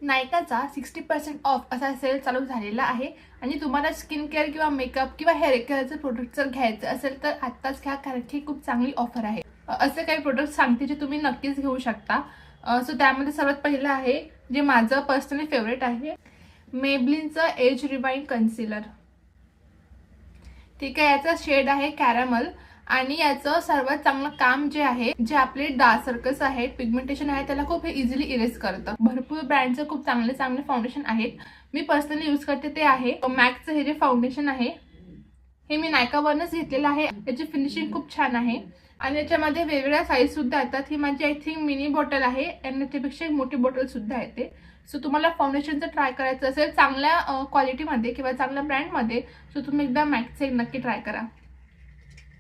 नायकाचा 60% of असा sale चालू झालेला आहे आणि तुम्हाला स्किन केअर किंवा मेकअप किंवा हेअर केअरचे प्रोडक्ट जर घ्यायचं असेल तर आत्ताच घ्या, कारण की खूप चांगली ऑफर आहे. असे काही प्रोडक्ट सांगते जे तुम्ही नक्कीच घेऊ शकता. सो त्यामध्ये सर्वात पहिलं आहे जे माझं पर्सनली फेवरेट आहे, मेबलिनचं एज रिवाइंड कन्सिलर. ठीक आहे, याचा शेड आहे कॅरामल आणि याचं सर्वात चांगलं काम जे आहे, जे आपले डार्क सर्कल्स आहेत, पिगमेंटेशन आहे, त्याला खूप इझिली इरेज करतं. भरपूर ब्रँडचे खूप चांगले चांगले फाउंडेशन आहेत. मी पर्सनली यूज करते ते आहे मॅकचं हे जे फाउंडेशन आहे, हे मी नायकावरनच घेतलेलं आहे. याची फिनिशिंग खूप छान आहे आणि याच्यामध्ये वेगवेगळ्या साईज सुद्धा येतात. ही माझी आय थिंक मिनी बॉटल आहे आणि त्याच्यापेक्षा एक मोठी बॉटल सुद्धा येते. सो तुम्हाला फाउंडेशनचं ट्राय करायचं असेल चांगल्या क्वालिटीमध्ये किंवा चांगल्या ब्रँडमध्ये, सो तुम्ही एकदा मॅकचं एक नक्की ट्राय करा.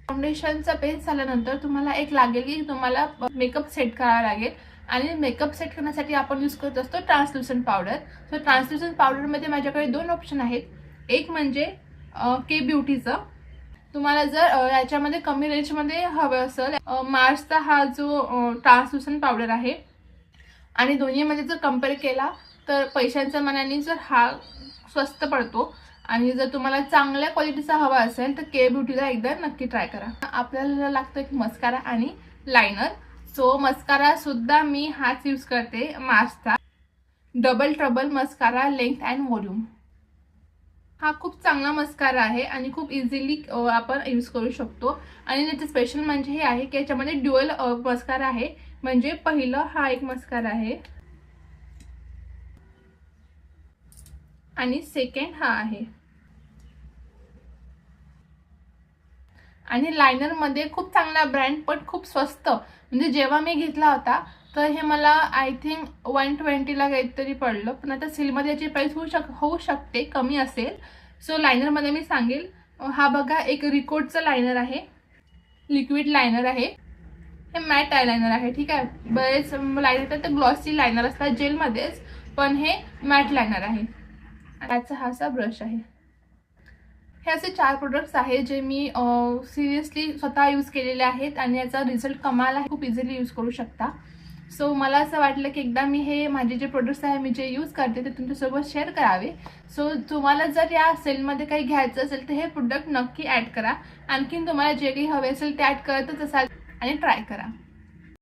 फाउंडेशनचा बेस झाल्यानंतर तुम्हाला एक लागेल की तुम्हाला मेकअप सेट करावा लागेल आणि मेकअप सेट करण्यासाठी आपण यूज करत असतो ट्रान्सल्युसंट पावडर. सो ट्रान्सल्युसंट पावडरमध्ये माझ्याकडे 2 ऑप्शन आहेत. एक म्हणजे के ब्युटीचं. तुम्हाला जर याच्यामध्ये कमी रेंजमध्ये हवं असेल, मार्सचा हा जो ट्रान्सल्युसंट पावडर आहे आणि दोन्हीमध्ये जर कम्पेअर केला तर पैशांच्या मानाने जर हा स्वस्त पडतो आणि जर तुम्हाला चांगल्या क्वालिटीचा हवा असेल तर के ब्युटीला एकदा नक्की ट्राय करा. आपल्याला लागतं एक मस्कारा आणि लायनर. सो मस्कारा सुद्धा मी हाच यूज करते, मार्सचा double trouble mascara length and volume. हा खूप चांगला मस्कारा आहे आणि खूप इझिली आपण यूज करू शकतो. आणि त्याचं स्पेशल म्हणजे हे आहे की याच्यामध्ये ड्युअल मस्कारा आहे. म्हणजे पहिलं हा एक मस्कारा आहे आणि सेकंड हा आहे. आणि लायनरमध्ये खूप चांगला ब्रँड पण खूप स्वस्त. म्हणजे जेव्हा मी घेतला होता तर हे मला आय थिंक 120ला काहीतरी पडलं, पण आता सेलमध्ये याची प्राईस होऊ शकते कमी असेल. सो लायनरमध्ये मी सांगेल, हा बघा एक रिकोटचं लायनर आहे, लिक्विड लायनर आहे. हे मॅट आयलायनर आहे. ठीक आहे, बरेच लायनर तर ग्लॉसी लायनर असतात जेलमध्येच, पण हे मॅट लायनर आहे. याचा हा असा ब्रश आहे. हे असे 4 प्रोडक्ट्स आहेत जे मी सिरियसली स्वतः यूज केलेले आहेत आणि याचा रिझल्ट कमाल आहे. खूप इझिली यूज करू शकता. सो मला असं वाटलं की एकदा मी हे माझे जे प्रोडक्ट्स आहे मी जे यूज करते ते तुमच्यासोबत शेअर करावे. सो तुम्हाला जर या सेलमध्ये काही घ्यायचं असेल तर हे प्रोडक्ट नक्की ॲड करा. आणखीन तुम्हाला जे काही हवे असेल ते ॲड करतच असाल आणि ट्राय करा.